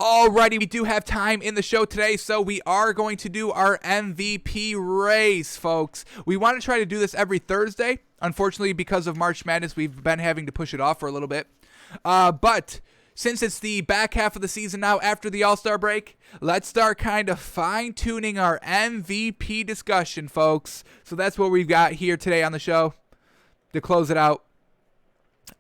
Alrighty, we do have time in the show today, so we are going to do our MVP race, folks. We want to try to do this every Thursday. Unfortunately, because of March Madness, we've been having to push it off for a little bit. But since it's the back half of the season now after the All-Star break, let's start kind of fine-tuning our MVP discussion, folks. So that's what we've got here today on the show to close it out.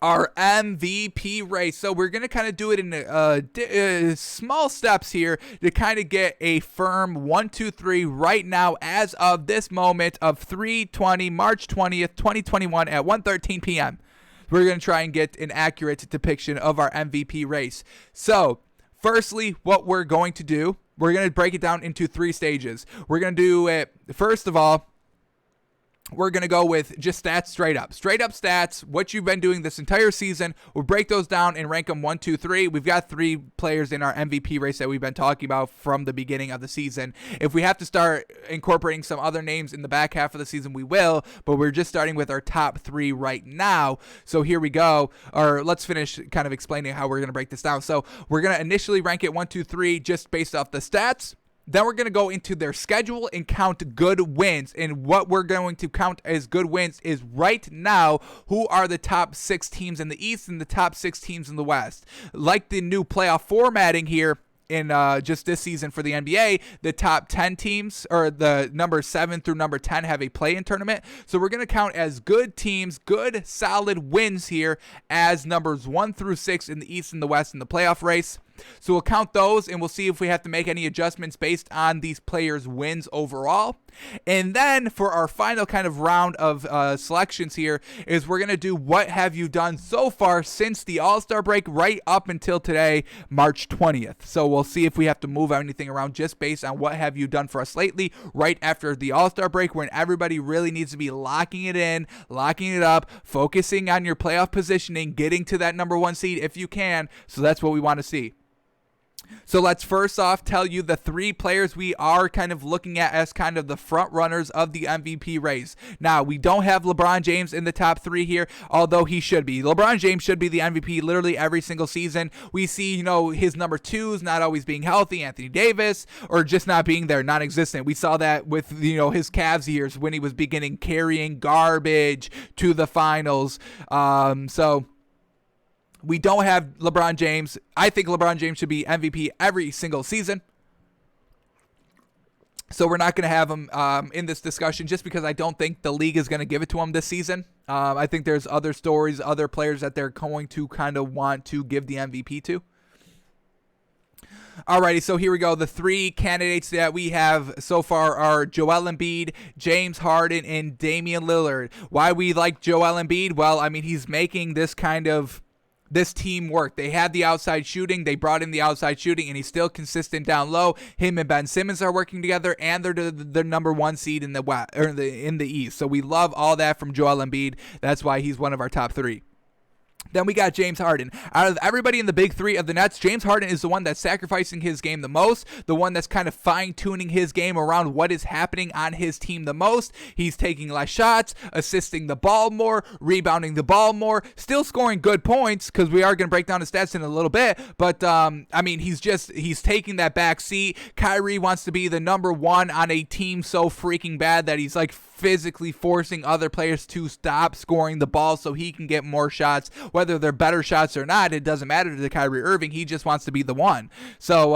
Our MVP race. So we're going to kind of do it in small steps here to kind of get a firm 1, 2, 3 right now as of this moment of March 20th, 2021 at 1:13 p.m. We're going to try and get an accurate depiction of our MVP race. So firstly, what we're going to do, we're going to break it down into 3 stages. We're going to do it, first of all, we're going to go with just stats straight up. Straight up stats, what you've been doing this entire season. We'll break those down and rank them 1, 2, 3. We've got 3 players in our MVP race that we've been talking about from the beginning of the season. If we have to start incorporating some other names in the back half of the season, we will. But we're just starting with our top 3 right now. So here we go. Or let's finish kind of explaining how we're going to break this down. So we're going to initially rank it 1, 2, 3 just based off the stats. Then we're going to go into their schedule and count good wins. And what we're going to count as good wins is right now, who are the top 6 teams in the East and the top 6 teams in the West. Like the new playoff formatting here in just this season for the NBA, the top 10 teams, or the number 7 through number 10, have a play-in tournament. So we're going to count as good teams, good solid wins here as numbers 1 through 6 in the East and the West in the playoff race. So we'll count those, and we'll see if we have to make any adjustments based on these players' wins overall. And then for our final kind of round of selections here is we're going to do what have you done so far since the All-Star break right up until today, March 20th. So we'll see if we have to move anything around just based on what have you done for us lately right after the All-Star break, when everybody really needs to be locking it in, locking it up, focusing on your playoff positioning, getting to that number 1 seed if you can. So that's what we want to see. So let's first off tell you the 3 players we are kind of looking at as kind of the front runners of the MVP race. Now, we don't have LeBron James in the top 3 here, although he should be. LeBron James should be the MVP literally every single season. We see, his number 2s not always being healthy, Anthony Davis, or just not being there, non-existent. We saw that with, his Cavs years when he was beginning carrying garbage to the finals. We don't have LeBron James. I think LeBron James should be MVP every single season. So we're not going to have him in this discussion just because I don't think the league is going to give it to him this season. I think there's other stories, other players that they're going to kind of want to give the MVP to. Alrighty, so here we go. The 3 candidates that we have so far are Joel Embiid, James Harden, and Damian Lillard. Why we like Joel Embiid? Well, I mean, he's making this team work. They had the outside shooting. They brought in the outside shooting, and he's still consistent down low. Him and Ben Simmons are working together, and they're the number 1 seed in the West, or in the East. So we love all that from Joel Embiid. That's why he's one of our top 3. Then we got James Harden. Out of everybody in the big 3 of the Nets, James Harden is the one that's sacrificing his game the most, the one that's kind of fine-tuning his game around what is happening on his team the most. He's taking less shots, assisting the ball more, rebounding the ball more, still scoring good points, because we are going to break down his stats in a little bit, but he's taking that back seat. Kyrie wants to be the number 1 on a team so freaking bad that he's like physically forcing other players to stop scoring the ball so he can get more shots. Whether they're better shots or not, it doesn't matter to Kyrie Irving. He just wants to be the one. So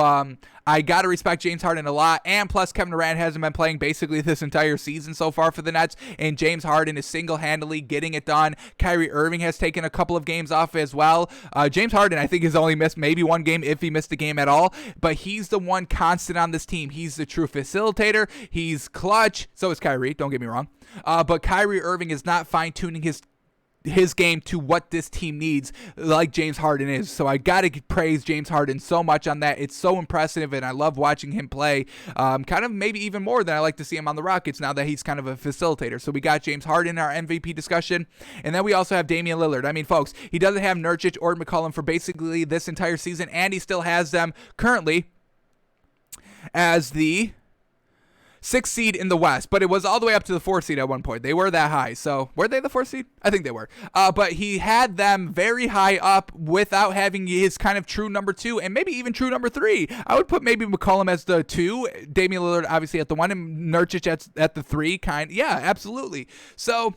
I got to respect James Harden a lot. And plus, Kevin Durant hasn't been playing basically this entire season so far for the Nets. And James Harden is single-handedly getting it done. Kyrie Irving has taken a couple of games off as well. James Harden, I think, has only missed maybe 1 game if he missed a game at all. But he's the one constant on this team. He's the true facilitator. He's clutch. So is Kyrie. Don't get me wrong. But Kyrie Irving is not fine-tuning his game to what this team needs like James Harden is. So I got to praise James Harden so much on that. It's so impressive, and I love watching him play kind of maybe even more than I like to see him on the Rockets now that he's kind of a facilitator. So we got James Harden in our MVP discussion, and then we also have Damian Lillard. I mean, folks, he doesn't have Nurkic or McCollum for basically this entire season, and he still has them currently as the 6th seed in the West, but it was all the way up to the 4th seed at one point. They were that high. So were they the 4th seed? I think they were. But he had them very high up without having his kind of true number 2 and maybe even true number 3. I would put maybe McCollum as the 2, Damian Lillard obviously at the 1, and Nurkic at the 3 kind. Yeah, absolutely. So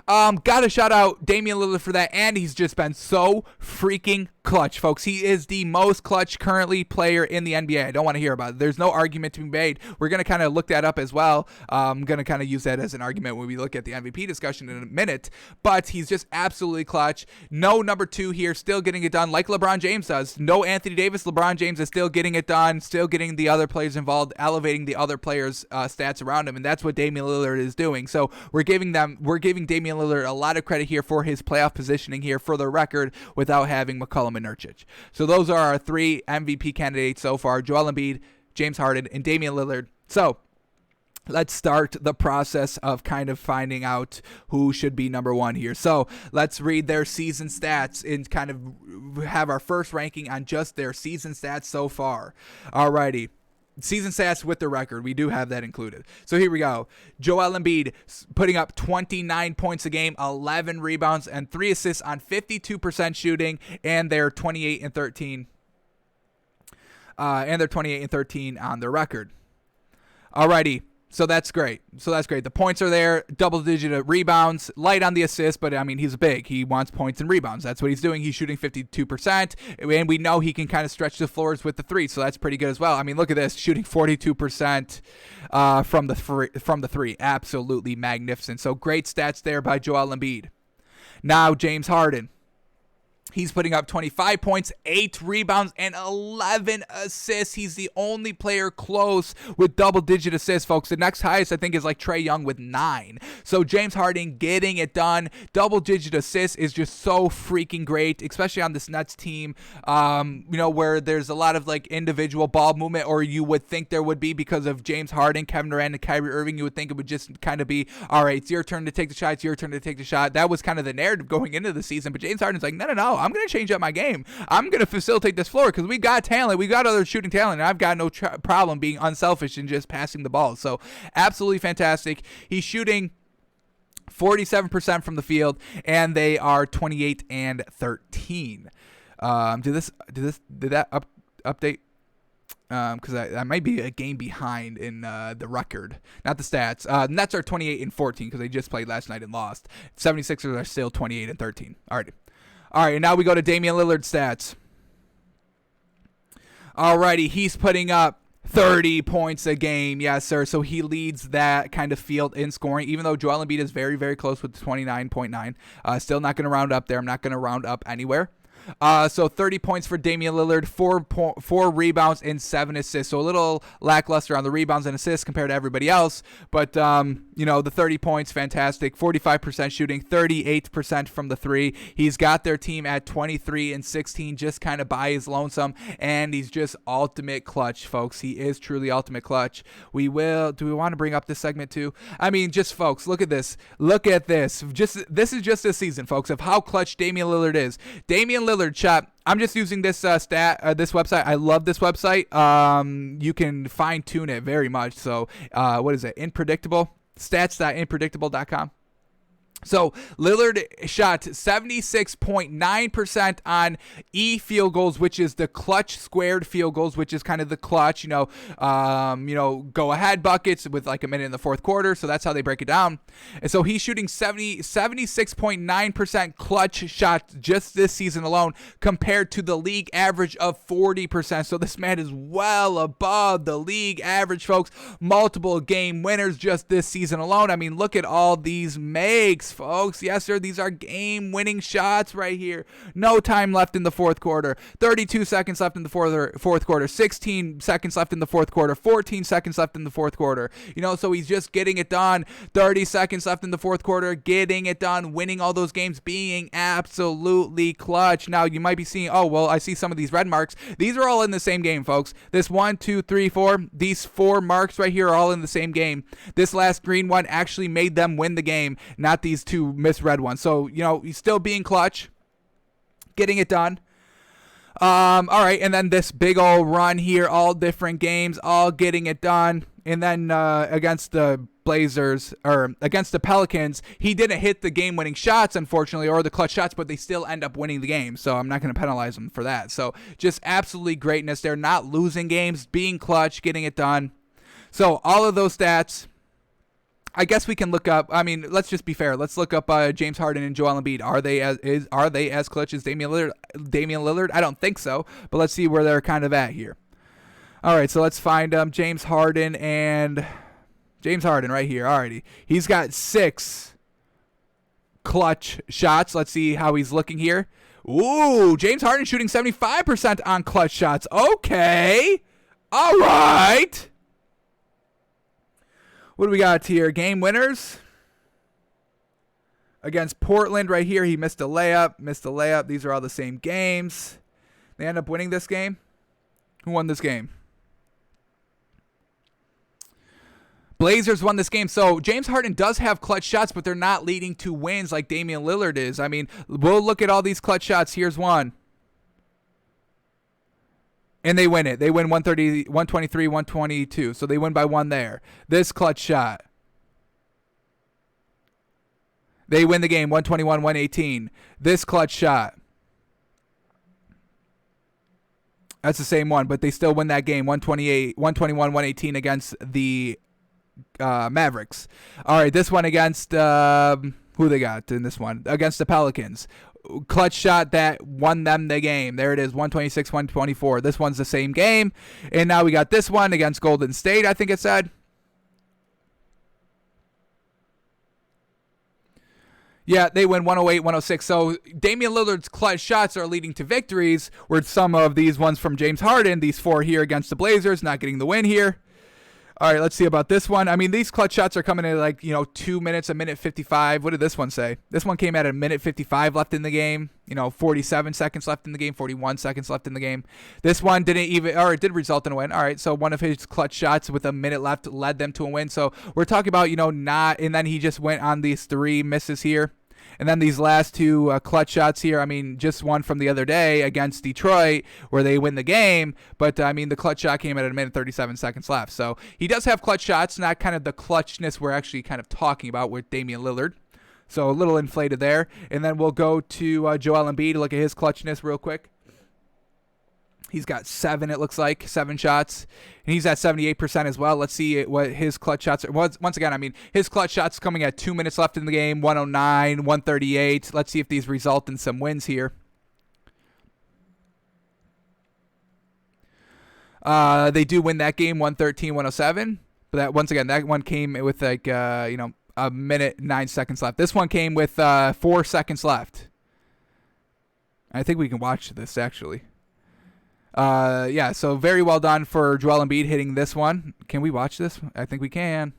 gotta shout out Damian Lillard for that, and he's just been so freaking clutch, folks. He is the most clutch currently player in the NBA. I don't want to hear about it. There's no argument to be made. We're going to kind of look that up as well. I'm going to kind of use that as an argument when we look at the MVP discussion in a minute, but he's just absolutely clutch. No number 2 here, still getting it done like LeBron James does. No Anthony Davis. LeBron James is still getting it done, still getting the other players involved, elevating the other players' stats around him, and that's what Damian Lillard is doing. So we're giving Damian Lillard a lot of credit here for his playoff positioning here for the record without having McCollum and Nurkic. So those are our 3 MVP candidates so far: Joel Embiid, James Harden, and Damian Lillard. So let's start the process of kind of finding out who should be number 1 here. So let's read their season stats and kind of have our first ranking on just their season stats so far. Alrighty. Season stats with the record. We do have that included. So here we go. Joel Embiid putting up 29 points a game, 11 rebounds, and 3 assists on 52% shooting, and they're 28 and 13. And they're 28 and 13 on their record. Alrighty. So that's great. The points are there, double-digit rebounds, light on the assist, but, I mean, he's big. He wants points and rebounds. That's what he's doing. He's shooting 52%, and we know he can kind of stretch the floors with the 3, so that's pretty good as well. I mean, look at this, shooting 42% from the 3. Absolutely magnificent. So great stats there by Joel Embiid. Now, James Harden. He's putting up 25 points, 8 rebounds, and 11 assists. He's the only player close with double-digit assists, folks. The next highest, I think, is like Trae Young with 9. So James Harden getting it done. Double-digit assists is just so freaking great, especially on this Nets team, where there's a lot of like individual ball movement, or you would think there would be because of James Harden, Kevin Durant, and Kyrie Irving. You would think it would just kind of be, all right, it's your turn to take the shot. It's your turn to take the shot. That was kind of the narrative going into the season. But James Harden's like, no. I'm going to change up my game. I'm going to facilitate this floor because we got talent. We got other shooting talent, and I've got no problem being unselfish and just passing the ball. So absolutely fantastic. He's shooting 47% from the field, and they are 28 and 13. Did that update? Because I might be a game behind in the record, not the stats. Nets are 28 and 14 because they just played last night and lost. 76ers are still 28 and 13. All right, and now we go to Damian Lillard stats. Alrighty, he's putting up 30 points a game. Yes, sir. So he leads that kind of field in scoring, even though Joel Embiid is very, very close with 29.9. Still not going to round up there. I'm not going to round up anywhere. So 30 points for Damian Lillard, 4 rebounds and 7 assists. So a little lackluster on the rebounds and assists compared to everybody else. But, the 30 points, fantastic. 45% shooting, 38% from the 3. He's got their team at 23 and 16, just kind of by his lonesome. And he's just ultimate clutch, folks. He is truly ultimate clutch. Do we want to bring up this segment too? I mean, just folks, look at this. This is just this season, folks, of how clutch Damian Lillard is. Damian Lillard shot. I'm just using this this website. I love this website. You can fine tune it very much. So, what is it? Stats.inpredictable.com. So Lillard shot 76.9% on field goals, which is the clutch squared field goals, which is kind of the clutch, go ahead buckets with like a minute in the fourth quarter. So that's how they break it down. And so he's shooting 76.9% clutch shots just this season alone, compared to the league average of 40%. So this man is well above the league average, folks. Multiple game winners just this season alone. I mean, look at all these makes, folks. Yes, sir. These are game-winning shots right here. No time left in the fourth quarter. 32 seconds left in the fourth quarter. 16 seconds left in the fourth quarter. 14 seconds left in the fourth quarter. So he's just getting it done. 30 seconds left in the fourth quarter. Getting it done. Winning all those games. Being absolutely clutch. Now, you might be seeing, I see some of these red marks. These are all in the same game, folks. This 1, 2, 3, 4. These 4 marks right here are all in the same game. This last green one actually made them win the game, not these 2 misread ones. So, he's still being clutch, getting it done. All right, and then this big old run here, all different games, all getting it done. And then against the Blazers, or against the Pelicans, he didn't hit the game-winning shots, unfortunately, or the clutch shots, but they still end up winning the game. So I'm not going to penalize him for that. So just absolutely greatness. They're not losing games, being clutch, getting it done. So all of those stats, I guess we can look up. I mean, let's just be fair. Let's look up James Harden and Joel Embiid. Are they as clutch as Damian Lillard? I don't think so. But let's see where they're kind of at here. All right, so let's find James Harden right here. Alrighty, he's got 6 clutch shots. Let's see how he's looking here. Ooh, James Harden shooting 75% on clutch shots. Okay, all right. What do we got here? Game winners against Portland right here. He missed a layup. These are all the same games. They end up winning this game. Who won this game? Blazers won this game. So James Harden does have clutch shots, but they're not leading to wins like Damian Lillard is. I mean, we'll look at all these clutch shots. Here's one. And they win it. They win 130, 123, 122. So they win by 1 there. This clutch shot. They win the game 121, 118. This clutch shot. That's the same one, but they still win that game 128, 121, 118 against the Mavericks. All right, this one against who they got in this one? Against the Pelicans. Clutch shot that won them the game. There it is, 126, 124. This one's the same game. And now we got this one against Golden State, I think it said. Yeah, they win 108, 106. So Damian Lillard's clutch shots are leading to victories, where some of these ones from James Harden, these 4 here against the Blazers, not getting the win here. All right, let's see about this one. I mean, these clutch shots are coming in like, 2 minutes, a minute 55. What did this one say? This one came at a minute 55 left in the game. 47 seconds left in the game, 41 seconds left in the game. This one didn't even, or it did result in a win. All right, so one of his clutch shots with a minute left led them to a win. So we're talking about, not, and then he just went on these 3 misses here. And then these last 2 clutch shots here, I mean, just one from the other day against Detroit where they win the game. But, I mean, the clutch shot came at a minute 37 seconds left. So he does have clutch shots, not kind of the clutchness we're actually kind of talking about with Damian Lillard. So a little inflated there. And then we'll go to Joel Embiid to look at his clutchness real quick. He's got 7, it looks like, 7 shots. And he's at 78% as well. Let's see what his clutch shots are. Once again, I mean, his clutch shots coming at 2 minutes left in the game, 109, 138. Let's see if these result in some wins here. They do win that game, 113, 107. But that, once again, that one came with like, a minute, 9 seconds left. This one came with 4 seconds left. I think we can watch this, actually. Yeah, so very well done for Joel Embiid hitting this one. Can we watch this? I think we can.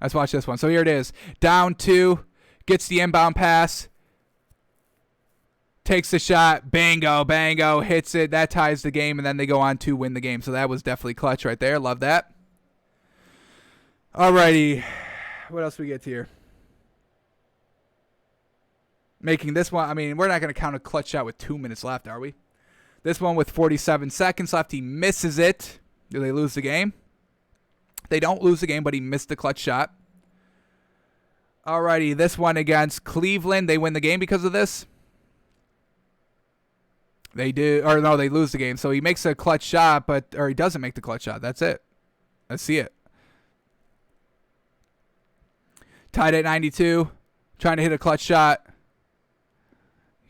Let's watch this one. So here it is. Down 2, gets the inbound pass, takes the shot, bango, hits it. That ties the game, and then they go on to win the game. So that was definitely clutch right there. Love that. Alrighty. What else we get here? Making this one, I mean, we're not going to count a clutch shot with 2 minutes left, are we? This one with 47 seconds left, he misses it. Do they lose the game? They don't lose the game, but he missed the clutch shot. Alrighty, this one against Cleveland. They win the game because of this. They do, or no, they lose the game. So he makes a clutch shot, or he doesn't make the clutch shot. That's it. Let's see it. Tied at 92, trying to hit a clutch shot.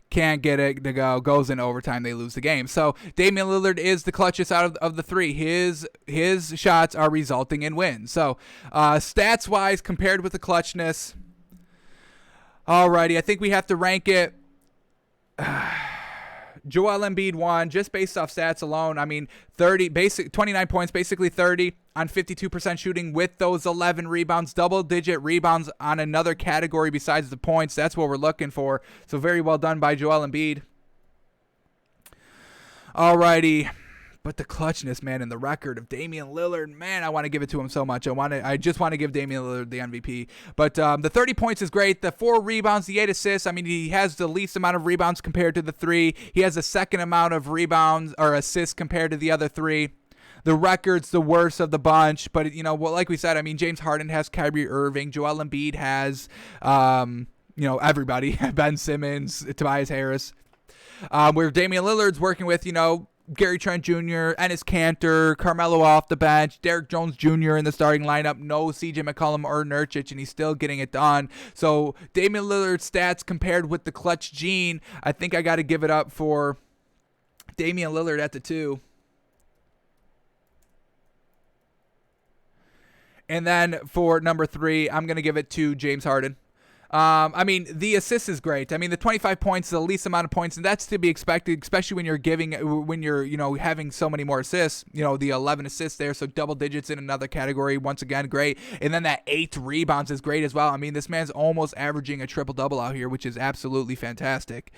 Can't get it to go. Goes in overtime. They lose the game. So Damian Lillard is the clutchest out of the 3. His shots are resulting in wins. So stats wise, compared with the clutchness. Alrighty, I think we have to rank it. Joel Embiid won just based off stats alone. I mean, 29 points, basically 30 on 52% shooting with those 11 rebounds, double-digit rebounds on another category besides the points. That's what we're looking for. So very well done by Joel Embiid. Alrighty. But the clutchness, man, and the record of Damian Lillard, man, I want to give it to him so much. I just want to give Damian Lillard the MVP. But the 30 points is great. The 4 rebounds, the 8 assists. I mean, he has the least amount of rebounds compared to the 3. He has the second amount of rebounds or assists compared to the other 3. The record's the worst of the bunch, but like we said, I mean, James Harden has Kyrie Irving, Joel Embiid has, everybody, Ben Simmons, Tobias Harris, where Damian Lillard's working with, Gary Trent Jr., Enes Kanter, Carmelo off the bench, Derrick Jones Jr. in the starting lineup, no CJ McCollum or Nurkic, and he's still getting it done. So Damian Lillard's stats compared with the clutch gene, I think I got to give it up for Damian Lillard at the 2. And then for number 3, I'm going to give it to James Harden. I mean, the assist is great. I mean, the 25 points is the least amount of points, and that's to be expected, especially when you're having so many more assists. The 11 assists there, so double digits in another category. Once again, great. And then that 8 rebounds is great as well. I mean, this man's almost averaging a triple-double out here, which is absolutely fantastic.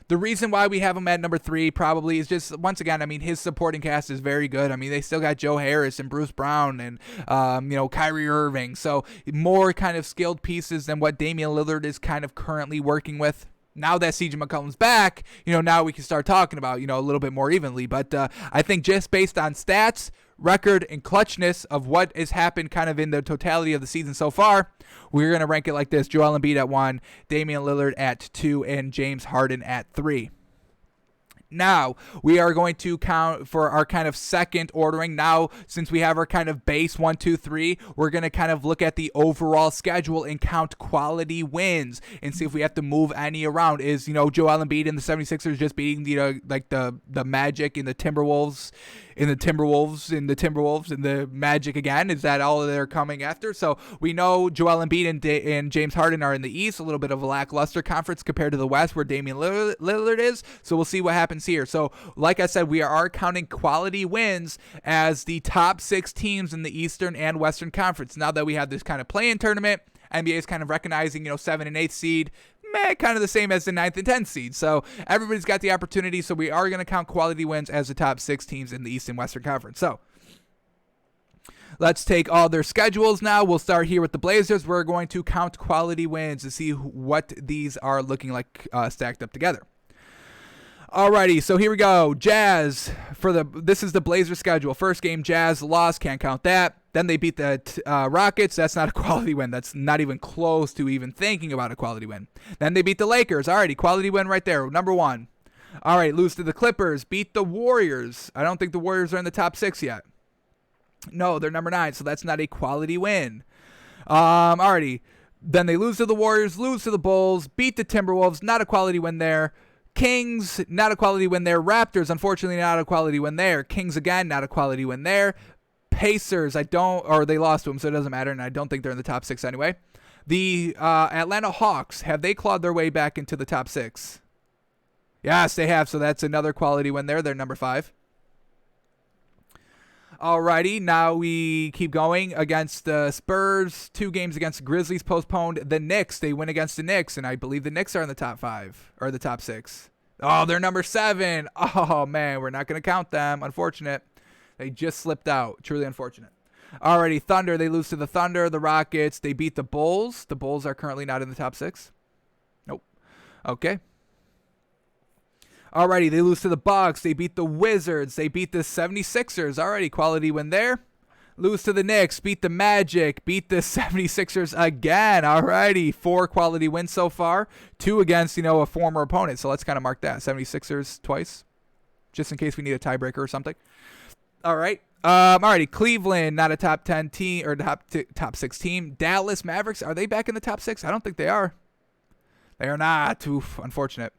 The reason why we have him at number 3 probably is just, once again, I mean, his supporting cast is very good. I mean, they still got Joe Harris and Bruce Brown and, Kyrie Irving. So more kind of skilled pieces than what Damian Lillard is kind of currently working with. Now that CJ McCollum's back, now we can start talking about, a little bit more evenly. But I think just based on stats, record, and clutchness of what has happened kind of in the totality of the season so far, we're going to rank it like this. Joel Embiid at 1, Damian Lillard at 2, and James Harden at 3. Now, we are going to count for our kind of second ordering. Now, since we have our kind of base 1, 2, 3, we're going to kind of look at the overall schedule and count quality wins and see if we have to move any around. Is, Joel Embiid and the 76ers just beating the Magic and the Timberwolves and the Magic again? Is that all they're coming after? So we know Joel Embiid and James Harden are in the East, a little bit of a lackluster conference compared to the West where Damian Lillard is. So we'll see what happens here. So like I said, we are counting quality wins as the top 6 teams in the Eastern and Western Conference. Now that we have this kind of play-in tournament, NBA is kind of recognizing, 7 and 8 seed, kind of the same as the 9th and 10th seed. So everybody's got the opportunity. So we are going to count quality wins as the top 6 teams in the East and Western Conference. So let's take all their schedules now. We'll start here with the Blazers. We're going to count quality wins to see what these are looking like stacked up together. Alrighty, so here we go. Jazz this is the Blazers schedule. First game, Jazz lost, can't count that. Then they beat the Rockets. That's not a quality win. That's not even close to even thinking about a quality win. Then they beat the Lakers. Alrighty, quality win right there. Number 1. All right, lose to the Clippers. Beat the Warriors. I don't think the Warriors are in the top 6 yet. No, they're number 9, so that's not a quality win. Alrighty, then they lose to the Warriors, lose to the Bulls, beat the Timberwolves. Not a quality win there. Kings, not a quality win there. Raptors, unfortunately, not a quality win there. Kings, again, not a quality win there. Pacers, they lost to them, so it doesn't matter, and I don't think they're in the top 6 anyway. The Atlanta Hawks, have they clawed their way back into the top 6? Yes, they have, so that's another quality win there. They're number 5. Alrighty, now we keep going against the Spurs. 2 games against the Grizzlies postponed. The Knicks, they win against the Knicks, and I believe the Knicks are in the top 5 or the top 6. Oh, they're number 7. Oh, man, we're not going to count them. Unfortunate. They just slipped out. Truly unfortunate. Alrighty, Thunder, they lose to the Thunder. The Rockets, they beat the Bulls. The Bulls are currently not in the top 6. Nope. Okay. Alrighty, they lose to the Bucks. They beat the Wizards. They beat the 76ers. Alrighty, quality win there. Lose to the Knicks. Beat the Magic. Beat the 76ers again. Alrighty, 4 quality wins so far. 2 against, a former opponent. So let's kind of mark that. 76ers twice, just in case we need a tiebreaker or something. Alright. Alrighty, Cleveland, not a top 10 team or top 6 team. Dallas Mavericks, are they back in the top 6? I don't think they are. They are not. Oof, unfortunate.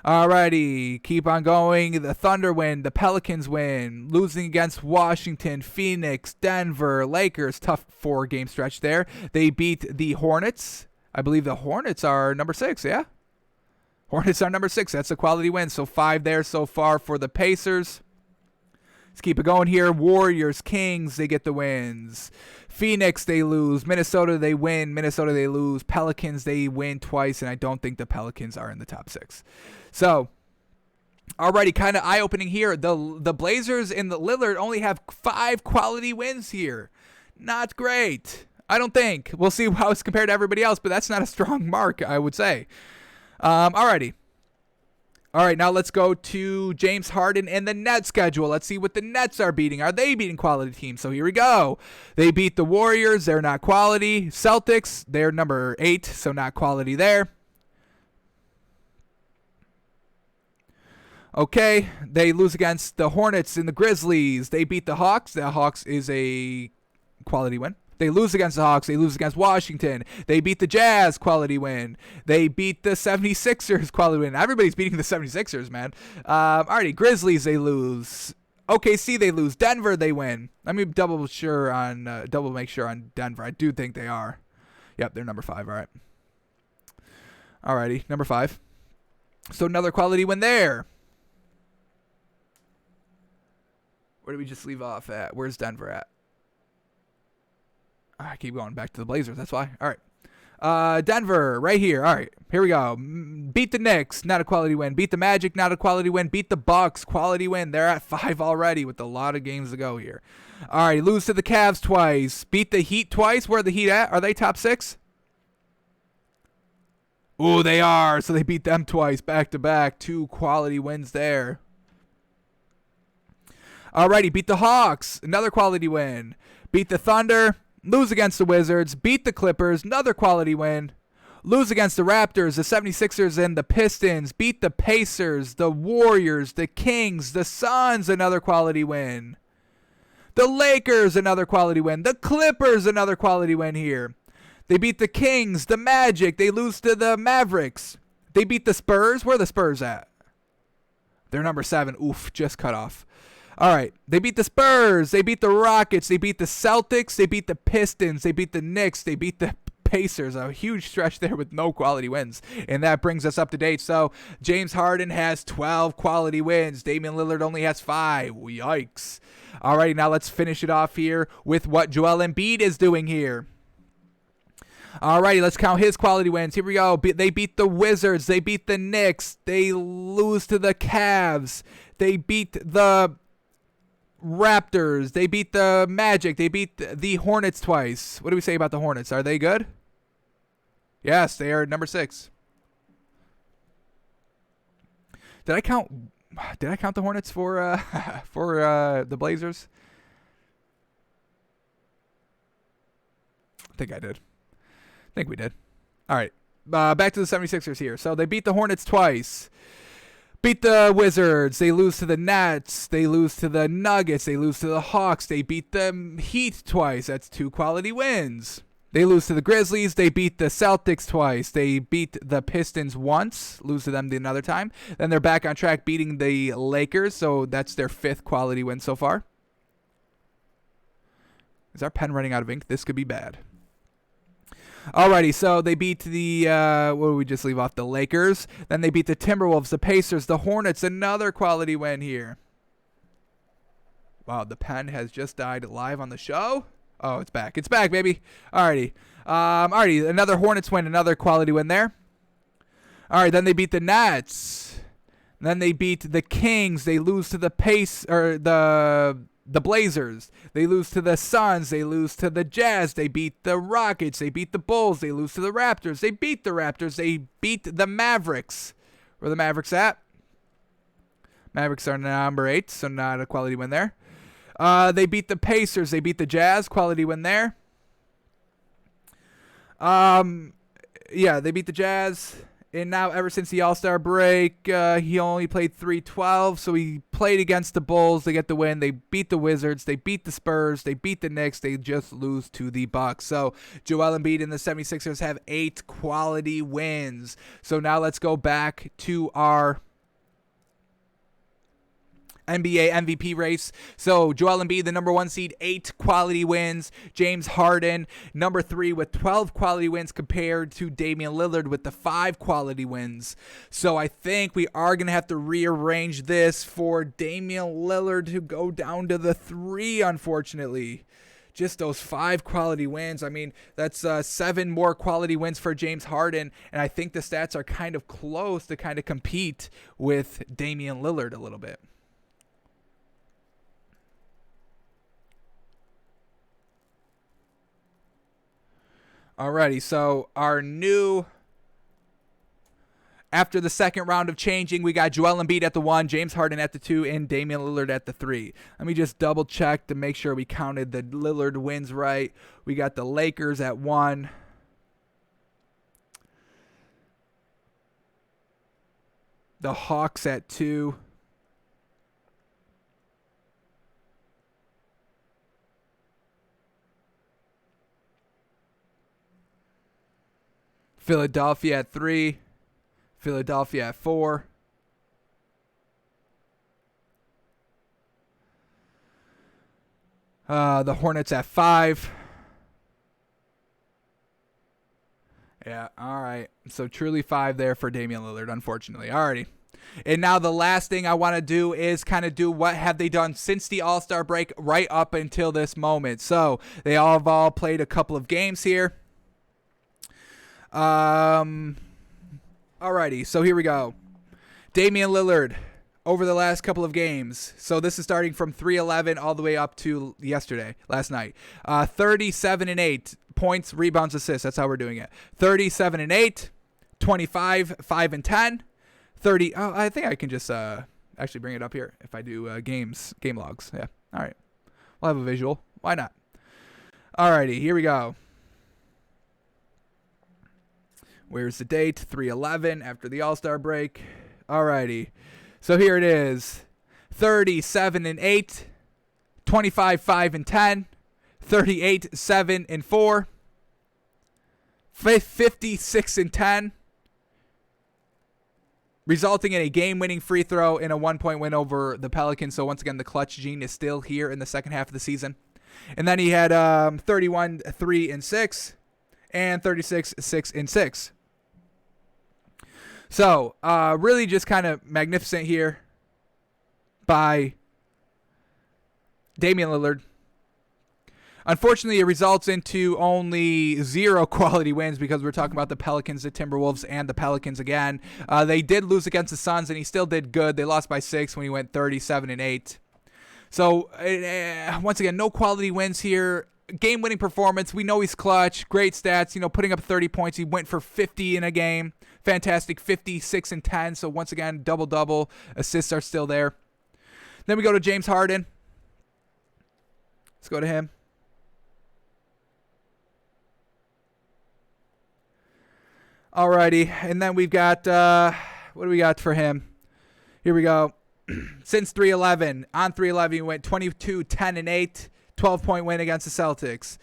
Alrighty, keep on going. The Thunder win. The Pelicans win. Losing against Washington, Phoenix, Denver, Lakers. Tough 4-game stretch there. They beat the Hornets. I believe the Hornets are number 6, yeah? Hornets are number 6. That's a quality win. So 5 there so far for the Pacers. Let's keep it going here. Warriors, Kings, they get the wins. Phoenix, they lose. Minnesota, they win. Minnesota, they lose. Pelicans, they win twice, and I don't think the Pelicans are in the top 6. So, Alrighty, kind of eye-opening here. The Blazers and the Lillard only have 5 quality wins here. Not great. I don't think. We'll see how it's compared to everybody else, but that's not a strong mark, I would say. Alrighty. All right, now let's go to James Harden and the Nets schedule. Let's see what the Nets are beating. Are they beating quality teams? So here we go. They beat the Warriors. They're not quality. Celtics, they're number 8, so not quality there. Okay, they lose against the Hornets and the Grizzlies. They beat the Hawks. The Hawks is a quality win. They lose against the Hawks. They lose against Washington. They beat the Jazz, quality win. They beat the 76ers, quality win. Everybody's beating the 76ers, man. Alrighty, Grizzlies, they lose. OKC, they lose. Denver, they win. Let me double make sure on Denver. I do think they are. Yep, they're number 5, all right. Alrighty, number 5. So another quality win there. Where did we just leave off at? Where's Denver at? I keep going back to the Blazers. That's why. All right. Denver, right here. All right. Here we go. Beat the Knicks. Not a quality win. Beat the Magic. Not a quality win. Beat the Bucks. Quality win. They're at 5 already with a lot of games to go here. All right. Lose to the Cavs twice. Beat the Heat twice. Where are the Heat at? Are they top 6? Ooh, they are. So they beat them twice. Back to back. 2 quality wins there. Alrighty. Beat the Hawks. Another quality win. Beat the Thunder. Lose against the Wizards, beat the Clippers, another quality win. Lose against the Raptors, the 76ers, and the Pistons. Beat the Pacers, the Warriors, the Kings, the Suns, another quality win. The Lakers, another quality win. The Clippers, another quality win here. They beat the Kings, the Magic. They lose to the Mavericks. They beat the Spurs. Where are the Spurs at? They're number 7. Oof, just cut off. All right, they beat the Spurs, they beat the Rockets, they beat the Celtics, they beat the Pistons, they beat the Knicks, they beat the Pacers. A huge stretch there with no quality wins, and that brings us up to date. So James Harden has 12 quality wins. Damian Lillard only has 5. Yikes. All right, now let's finish it off here with what Joel Embiid is doing here. Alrighty, let's count his quality wins. Here we go. They beat the Wizards. They beat the Knicks. They lose to the Cavs. They beat the Raptors. They beat the Magic. They beat the Hornets twice. What do we say about the Hornets? Are they good? Yes, they are number 6. Did I count the Hornets for the Blazers? I think I did. I think we did. All right. Back to the 76ers here. So they beat the Hornets twice. Beat the Wizards. They lose to the Nets. They lose to the Nuggets. They lose to the Hawks. They beat the Heat twice. That's 2 quality wins. They lose to the Grizzlies. They beat the Celtics twice. They beat the Pistons once. Lose to them another time. Then they're back on track beating the Lakers. So that's their 5th quality win so far. Is our pen running out of ink? This could be bad. Alrighty, so they beat the, what did we just leave off? The Lakers. Then they beat the Timberwolves, the Pacers, the Hornets. Another quality win here. Wow, the pen has just died live on the show. Oh, it's back. It's back, baby. Alrighty. Alrighty, another Hornets win, another quality win there. Alright, then they beat the Nets. Then they beat the Kings. They lose to the the Blazers. They lose to the Suns. They lose to the Jazz. They beat the Rockets. They beat the Bulls. They lose to the Raptors. They beat the Raptors. They beat the Mavericks. Where are the Mavericks at? Mavericks are number 8, so not a quality win there. They beat the Pacers. They beat the Jazz. Quality win there. Yeah, they beat the Jazz. And now, ever since the All-Star break, he only played 3-12, so he played against the Bulls. They get the win. They beat the Wizards. They beat the Spurs. They beat the Knicks. They just lose to the Bucks. So, Joel Embiid and the 76ers have 8 quality wins. So, now let's go back to our NBA MVP race. So Joel Embiid, the number 1 seed, 8 quality wins. James Harden, number 3 with 12 quality wins compared to Damian Lillard with the 5 quality wins. So I think we are going to have to rearrange this for Damian Lillard to go down to the 3, unfortunately. just those 5 quality wins. I mean, that's 7 more quality wins for James Harden, and I think the stats are kind of close to kind of compete with Damian Lillard a little bit. Alrighty, so our new... After the second round of changing, we got Joel Embiid at the 1, James Harden at the 2, and Damian Lillard at the 3. Let me just double check to make sure we counted the Lillard wins right. We got the Lakers at 1. The Hawks at 2. Philadelphia at 3. Philadelphia at 4. The Hornets at 5. Yeah, all right. So truly 5 there for Damian Lillard, unfortunately. Alrighty. And now the last thing I want to do is kind of do what have they done since the All-Star break right up until this moment. So they all played a couple of games here. Alrighty, so here we go. Damian Lillard over the last couple of games. So this is starting from 3-11 all the way up to last night. 37-8 points, rebounds, assists. That's how we're doing it. 37-8, 25, 5-10, 30. Oh, I think I can just actually bring it up here if I do game logs. Yeah. All right. We'll have a visual. Why not? Alrighty, here we go. Where's the date? 3/11 after the All-Star break. Alrighty. So here it is. 37-8, 25, 5-10, 38, 7-4, 56-10, resulting in a game-winning free throw and a 1-point win over the Pelicans. So once again, the clutch gene is still here in the second half of the season. And then he had 31, 3-6, and 36, 6-6. So, really just kind of magnificent here by Damian Lillard. Unfortunately, it results into only 0 quality wins because we're talking about the Pelicans, the Timberwolves, and the Pelicans again. They did lose against the Suns, and he still did good. They lost by 6 when he went 37-8. So, once again, no quality wins here. Game-winning performance. We know he's clutch. Great stats. Putting up 30 points. He went for 50 in a game. Fantastic. 56 and 10. So, once again, double-double. Assists are still there. Then we go to James Harden. Let's go to him. Alrighty. And then we've got, what do we got for him? Here we go. Since 3/11. On 3/11, he went 22, 10, and 8. 12-point win against the Celtics.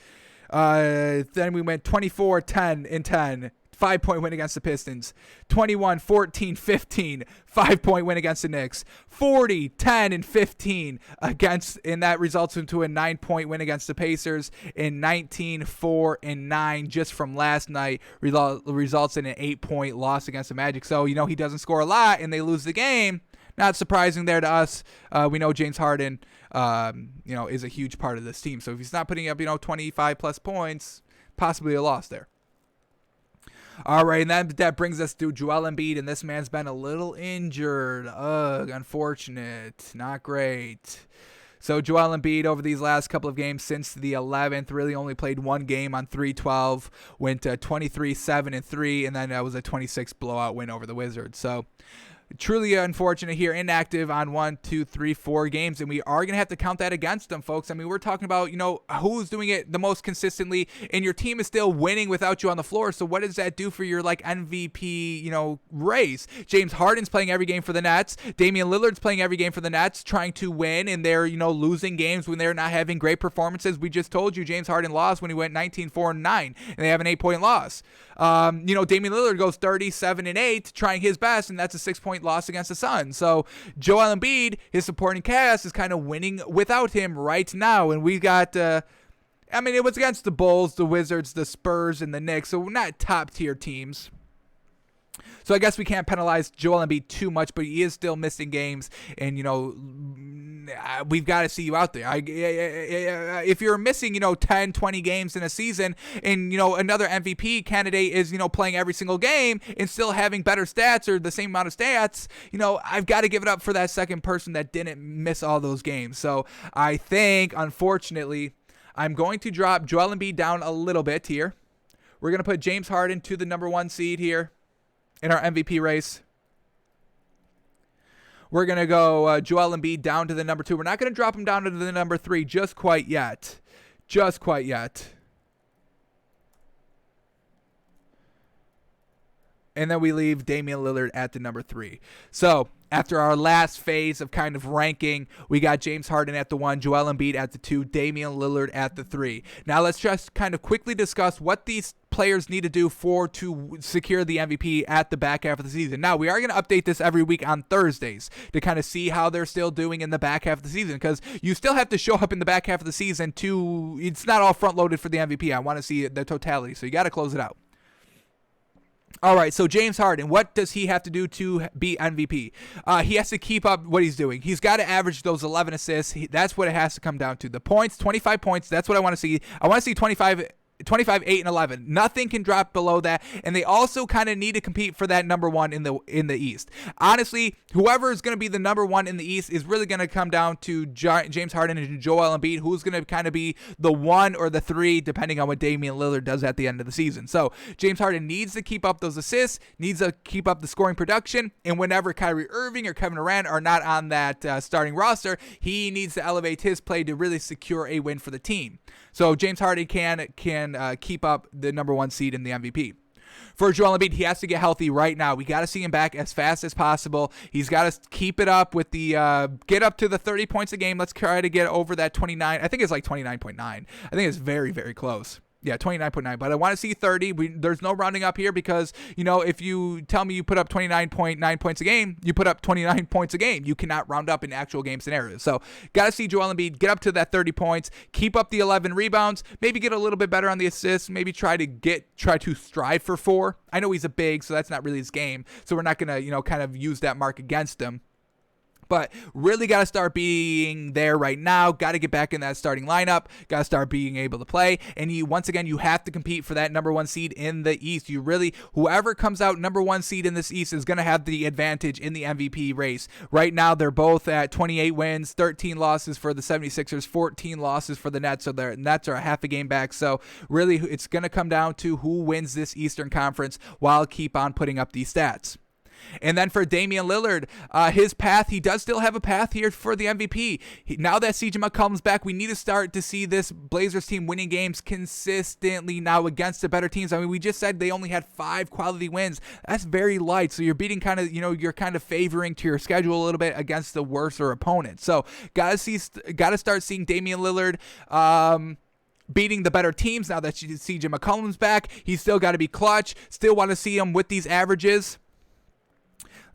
Then we went 24, 10, and 10. 5-point win against the Pistons. 21, 14, 15. 5-point win against the Knicks. 40, 10, and 15 and that results into a 9-point win against the Pacers. And 19, 4, and 9 just from last night results in an 8-point loss against the Magic. So, he doesn't score a lot and they lose the game. Not surprising there to us. We know James Harden, is a huge part of this team. So if he's not putting up, 25 plus points, possibly a loss there. All right, and that brings us to Joel Embiid, and this man's been a little injured. Ugh, unfortunate. Not great. So Joel Embiid over these last couple of games since the 11th really only played one game on 3/12, went 23, 7, and 3, and then that was a 26 blowout win over the Wizards. So truly unfortunate here, inactive on 1, 2, 3, 4 games, and we are going to have to count that against them, folks. I mean, we're talking about, who's doing it the most consistently, and your team is still winning without you on the floor. So what does that do for your, MVP, race? James Harden's playing every game for the Nets. Damian Lillard's playing every game for the Nets, trying to win, and they're, losing games when they're not having great performances. We just told you James Harden lost when he went 19, 4, and 9, and they have an 8-point loss. Damian Lillard goes 37 and 8, trying his best, and that's a 6-point loss against the Suns. So Joel Embiid, his supporting cast, is kind of winning without him right now. And we got, it was against the Bulls, the Wizards, the Spurs, and the Knicks, so not top tier teams. So I guess we can't penalize Joel Embiid too much, but he is still missing games and, then we've got to see you out there. If you're missing, 10, 20 games in a season, and, another MVP candidate is, playing every single game and still having better stats or the same amount of stats, I've got to give it up for that second person that didn't miss all those games. So I think, unfortunately, I'm going to drop Joel Embiid down a little bit here. We're going to put James Harden to the number 1 seed here in our MVP race. We're going to go Joel Embiid down to the number 2. We're not going to drop him down to the number 3 just quite yet. Just quite yet. And then we leave Damian Lillard at the number 3. So after our last phase of kind of ranking, we got James Harden at the 1, Joel Embiid at the 2, Damian Lillard at the 3. Now let's just kind of quickly discuss what these players need to do to secure the MVP at the back half of the season. Now, we are going to update this every week on Thursdays to kind of see how they're still doing in the back half of the season, because you still have to show up in the back half of the season it's not all front loaded for the MVP. I want to see the totality, so you got to close it out. All right, so James Harden, what does he have to do to be MVP? He has to keep up what he's doing. He's got to average those 11 assists. That's what it has to come down to. The points, 25 points, that's what I want to see. I want to see 25, 8, and 11. Nothing can drop below that, and they also kind of need to compete for that number 1 in the East. Honestly, whoever is going to be the number 1 in the East is really going to come down to James Harden and Joel Embiid, who's going to kind of be the 1 or the 3, depending on what Damian Lillard does at the end of the season. So James Harden needs to keep up those assists, needs to keep up the scoring production, and whenever Kyrie Irving or Kevin Durant are not on that starting roster, he needs to elevate his play to really secure a win for the team. So James Harden can keep up the number 1 seed in the MVP. For Joel Embiid, he has to get healthy right now. We got to see him back as fast as possible. He's got to keep it up with the get up to the 30 points a game. Let's try to get over that 29. I think it's like 29.9. I think it's very, very close. Yeah, 29.9, but I want to see 30. There's no rounding up here because, if you tell me you put up 29.9 points a game, you put up 29 points a game. You cannot round up in actual game scenarios. So, got to see Joel Embiid get up to that 30 points, keep up the 11 rebounds, maybe get a little bit better on the assists, maybe try to strive for 4. I know he's a big, so that's not really his game. So, we're not going to, kind of use that mark against him. But really got to start being there right now. Got to get back in that starting lineup. Got to start being able to play. And once again, you have to compete for that number 1 seed in the East. Whoever comes out number 1 seed in this East is going to have the advantage in the MVP race. Right now, they're both at 28 wins, 13 losses for the 76ers, 14 losses for the Nets. So their Nets are a half a game back. So really, it's going to come down to who wins this Eastern Conference while keep on putting up these stats. And then for Damian Lillard, his path, he does still have a path here for the MVP. Now that CJ McCollum's back, we need to start to see this Blazers team winning games consistently now against the better teams. I mean, we just said they only had 5 quality wins. That's very light. So you're beating you're kind of favoring to your schedule a little bit against the worser opponent. So got to start seeing Damian Lillard beating the better teams now that CJ McCollum's back. He's still got to be clutch. Still want to see him with these averages.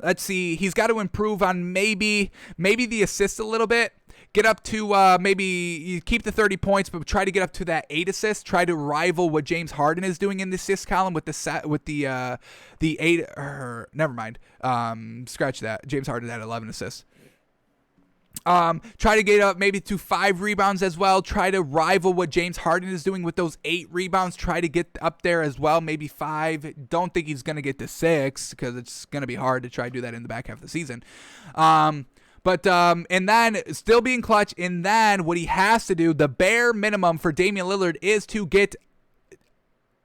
Let's see. He's got to improve on maybe the assist a little bit. Get up to maybe you keep the 30 points, but try to get up to that 8 assists. Try to rival what James Harden is doing in the assist column with the 8. Never mind. Scratch that. James Harden had 11 assists. Try to get up maybe to 5 rebounds as well. Try to rival what James Harden is doing with those 8 rebounds. Try to get up there as well, maybe 5. Don't think he's going to get to 6 because it's going to be hard to try to do that in the back half of the season. And then still being clutch. And then what he has to do, the bare minimum for Damian Lillard is to get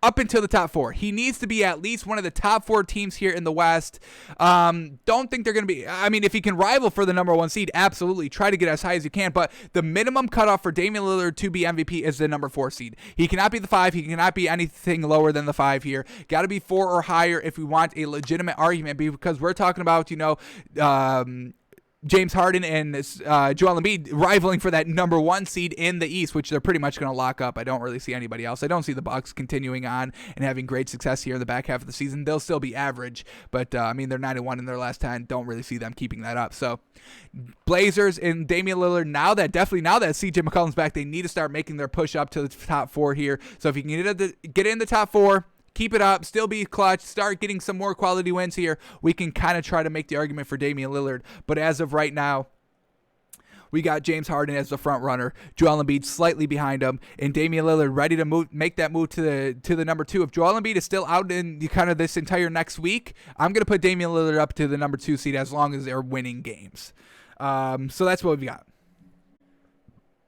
up until the top 4. He needs to be at least one of the top 4 teams here in the West. Don't think they're going to be, if he can rival for the number 1 seed, absolutely. Try to get as high as you can. But the minimum cutoff for Damian Lillard to be MVP is the number 4 seed. He cannot be the 5. He cannot be anything lower than the 5 here. Got to be 4 or higher if we want a legitimate argument, because we're talking about, James Harden and Joel Embiid rivaling for that number 1 seed in the East, which they're pretty much going to lock up. I don't really see anybody else. I don't see the Bucks continuing on and having great success here in the back half of the season. They'll still be average, but they're 9-1 in their last 10. Don't really see them keeping that up. So Blazers and Damian Lillard, now that CJ McCollum's back, they need to start making their push up to the top 4 here. So if you can get in the top 4, keep it up, still be clutch, start getting some more quality wins here, we can kind of try to make the argument for Damian Lillard. But as of right now, we got James Harden as the front runner, Joel Embiid slightly behind him, and Damian Lillard ready to make that move to the number 2. If Joel Embiid is still out in kind of this entire next week, I'm going to put Damian Lillard up to the number 2 seed as long as they're winning games. So that's what we got.